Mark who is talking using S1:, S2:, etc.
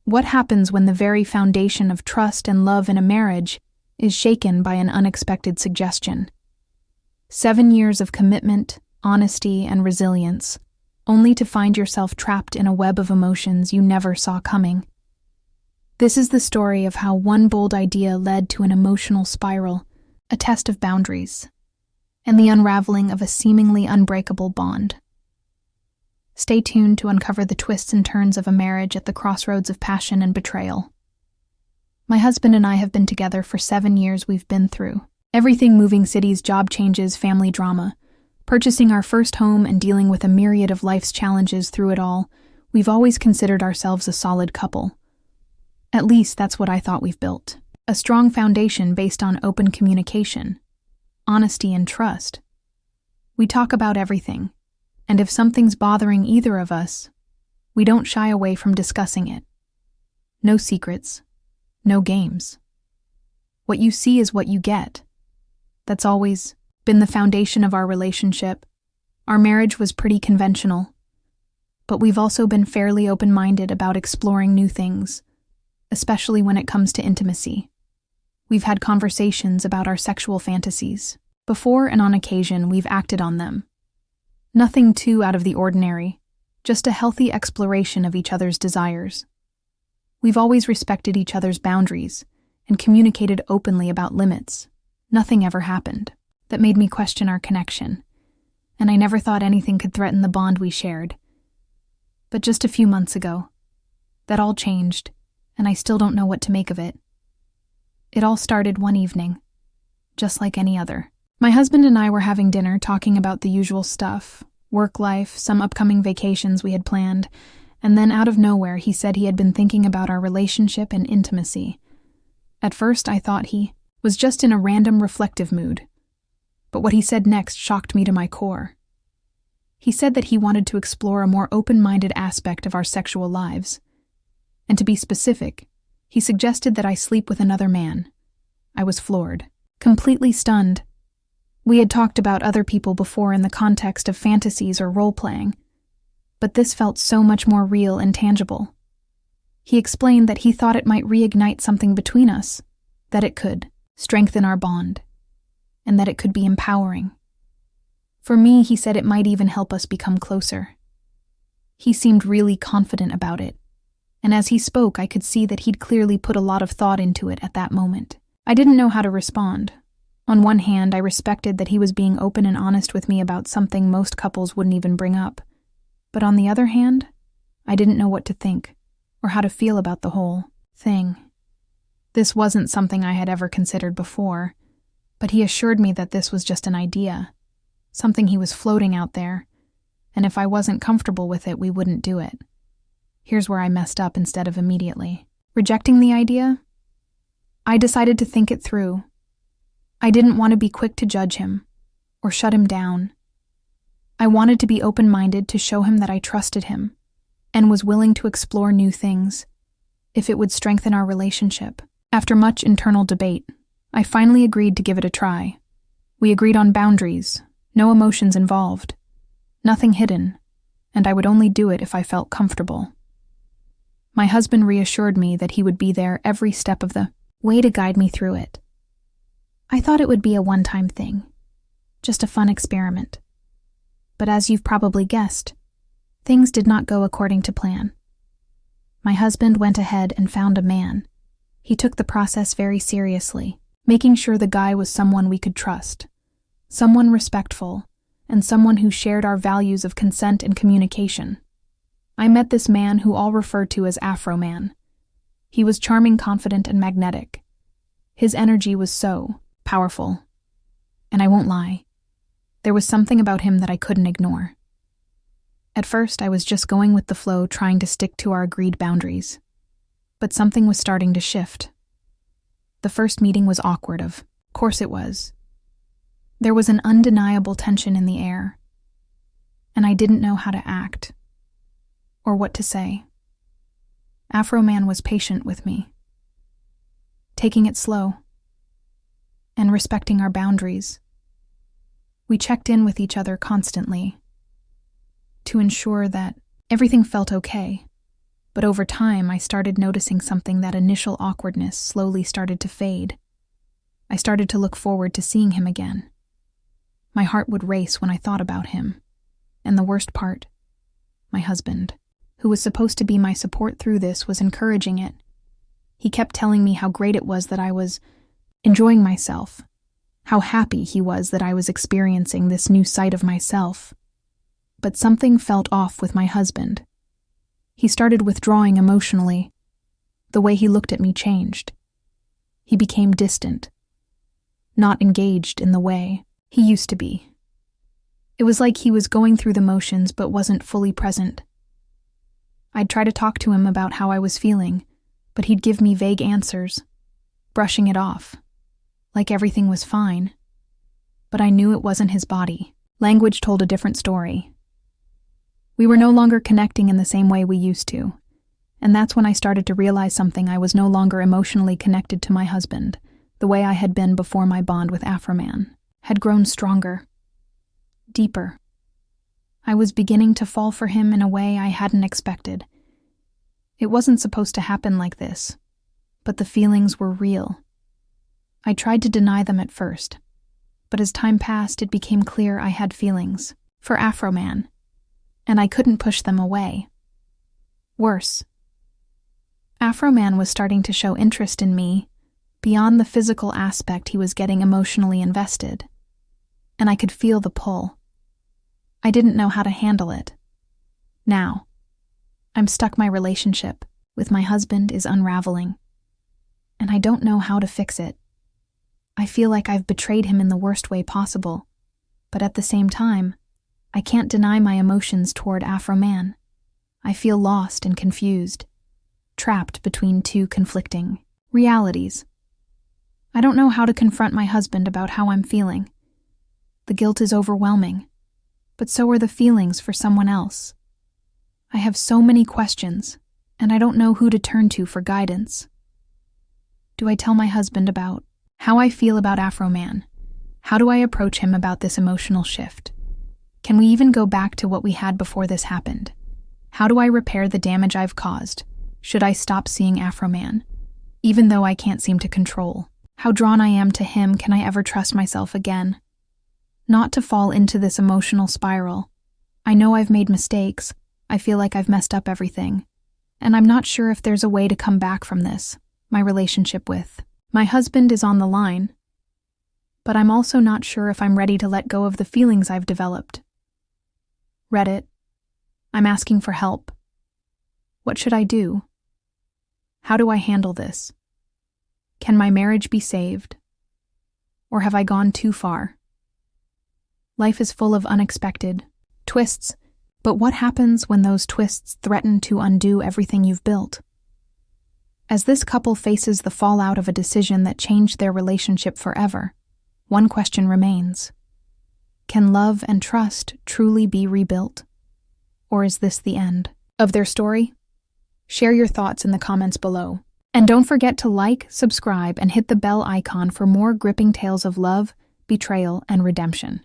S1: What happens when the very foundation of trust and love in a marriage is shaken by an unexpected suggestion? 7 years of commitment, honesty, and resilience, only to find yourself trapped in a web of emotions you never saw coming. This is the story of how one bold idea led to an emotional spiral, a test of boundaries, and the unraveling of a seemingly unbreakable bond. Stay tuned to uncover the twists and turns of a marriage at the crossroads of passion and betrayal. My husband and I have been together for 7 years. We've been through everything: moving cities, job changes, family drama, purchasing our first home, and dealing with a myriad of life's challenges. Through it all, we've always considered ourselves a solid couple. At least that's what I thought we've built. A strong foundation based on open communication, honesty, and trust. We talk about everything, and if something's bothering either of us, we don't shy away from discussing it. No secrets, no games. What you see is what you get. That's always been the foundation of our relationship. Our marriage was pretty conventional, but we've also been fairly open-minded about exploring new things, especially when it comes to intimacy. We've had conversations about our sexual fantasies. Before and on occasion, we've acted on them. Nothing too out of the ordinary, just a healthy exploration of each other's desires. We've always respected each other's boundaries and communicated openly about limits. Nothing ever happened that made me question our connection, and I never thought anything could threaten the bond we shared. But just a few months ago, that all changed, and I still don't know what to make of it. It all started one evening, just like any other. My husband and I were having dinner, talking about the usual stuff, work life, some upcoming vacations we had planned, and then out of nowhere he said he had been thinking about our relationship and intimacy. At first I thought he was just in a random reflective mood, but what he said next shocked me to my core. He said that he wanted to explore a more open-minded aspect of our sexual lives. And to be specific, he suggested that I sleep with another man. I was floored, completely stunned. We had talked about other people before in the context of fantasies or role-playing, but this felt so much more real and tangible. He explained that he thought it might reignite something between us, that it could strengthen our bond, and that it could be empowering. For me, he said it might even help us become closer. He seemed really confident about it, and as he spoke, I could see that he'd clearly put a lot of thought into it at that moment. I didn't know how to respond. On one hand, I respected that he was being open and honest with me about something most couples wouldn't even bring up. But on the other hand, I didn't know what to think, or how to feel about the whole thing. This wasn't something I had ever considered before, but he assured me that this was just an idea, something he was floating out there, and if I wasn't comfortable with it, we wouldn't do it. Here's where I messed up instead of immediately rejecting the idea. I decided to think it through. I didn't want to be quick to judge him or shut him down. I wanted to be open-minded, to show him that I trusted him and was willing to explore new things if it would strengthen our relationship. After much internal debate, I finally agreed to give it a try. We agreed on boundaries, no emotions involved, nothing hidden, and I would only do it if I felt comfortable. My husband reassured me that he would be there every step of the way to guide me through it. I thought it would be a one-time thing, just a fun experiment. But as you've probably guessed, things did not go according to plan. My husband went ahead and found a man. He took the process very seriously, making sure the guy was someone we could trust, someone respectful, and someone who shared our values of consent and communication. I met this man who all referred to as Afro Man. He was charming, confident, and magnetic. His energy was so powerful. And I won't lie, there was something about him that I couldn't ignore. At first, I was just going with the flow, trying to stick to our agreed boundaries. But something was starting to shift. The first meeting was awkward, of course it was. There was an undeniable tension in the air, and I didn't know how to act or what to say. Afro Man was patient with me, taking it slow and respecting our boundaries. We checked in with each other constantly to ensure that everything felt okay. But over time, I started noticing something. That initial awkwardness slowly started to fade. I started to look forward to seeing him again. My heart would race when I thought about him. And the worst part, my husband, who was supposed to be my support through this, was encouraging it. He kept telling me how great it was that I was enjoying myself, how happy he was that I was experiencing this new side of myself. But something felt off with my husband. He started withdrawing emotionally. The way he looked at me changed. He became distant, not engaged in the way he used to be. It was like he was going through the motions but wasn't fully present. I'd try to talk to him about how I was feeling, but he'd give me vague answers, brushing it off, like everything was fine. But I knew it wasn't his body. Language told a different story. We were no longer connecting in the same way we used to, and that's when I started to realize something. I was no longer emotionally connected to my husband, the way I had been before. My bond with Afroman had grown stronger, deeper. I was beginning to fall for him in a way I hadn't expected. It wasn't supposed to happen like this, but the feelings were real. I tried to deny them at first, but as time passed, it became clear I had feelings for Afroman, and I couldn't push them away. Worse, Afroman was starting to show interest in me beyond the physical aspect. He was getting emotionally invested, and I could feel the pull. I didn't know how to handle it. Now, I'm stuck. My relationship with my husband is unraveling, and I don't know how to fix it. I feel like I've betrayed him in the worst way possible, but at the same time, I can't deny my emotions toward Afroman. I feel lost and confused, trapped between two conflicting realities. I don't know how to confront my husband about how I'm feeling. The guilt is overwhelming, but so are the feelings for someone else. I have so many questions, and I don't know who to turn to for guidance. Do I tell my husband about how I feel about Afroman? How do I approach him about this emotional shift? Can we even go back to what we had before this happened? How do I repair the damage I've caused? Should I stop seeing Afroman, even though I can't seem to control how drawn I am to him? Can I ever trust myself again? Not to fall into this emotional spiral. I know I've made mistakes. I feel like I've messed up everything. And I'm not sure if there's a way to come back from this. My relationship with my husband is on the line. But I'm also not sure if I'm ready to let go of the feelings I've developed. Reddit. I'm asking for help. What should I do? How do I handle this? Can my marriage be saved? Or have I gone too far? Life is full of unexpected twists, but what happens when those twists threaten to undo everything you've built? As this couple faces the fallout of a decision that changed their relationship forever, one question remains. Can love and trust truly be rebuilt? Or is this the end of their story? Share your thoughts in the comments below. And don't forget to like, subscribe, and hit the bell icon for more gripping tales of love, betrayal, and redemption.